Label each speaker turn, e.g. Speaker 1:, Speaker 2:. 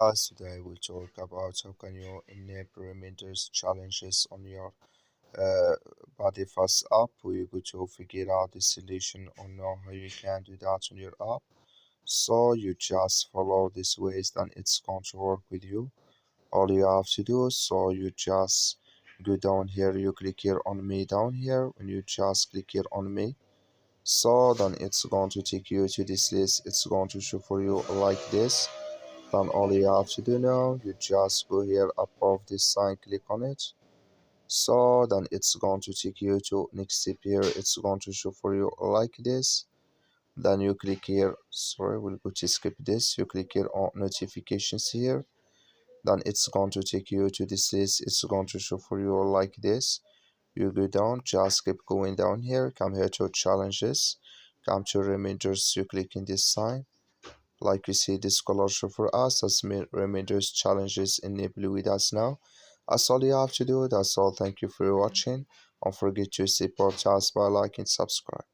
Speaker 1: Today we'll talk about how can you enable reminders challenges on your BodyFast app. We're going to figure out the solution on how you can do that on your app. So you just follow these ways, then it's going to work with you. All you have to do, so you just go down here, you click here on me down here. When you just click here on me, so then it's going to take you to this list. It's going to show for you like this. Then all you have to do now, you just go here above this sign, click on it. So then it's going to take you to next step here. It's going to show for you like this. Then you click here. Sorry, we'll go to skip this. You click here on notifications here. Then it's going to take you to this list. It's going to show for you like this. You go down, just keep going down here. Come here to challenges. Come to reminders. You click in this sign. Like you see, this color show for us as reminders challenges enable with us now. That's all you have to do. That's all. Thank you for watching. Don't forget to support us by liking, subscribe.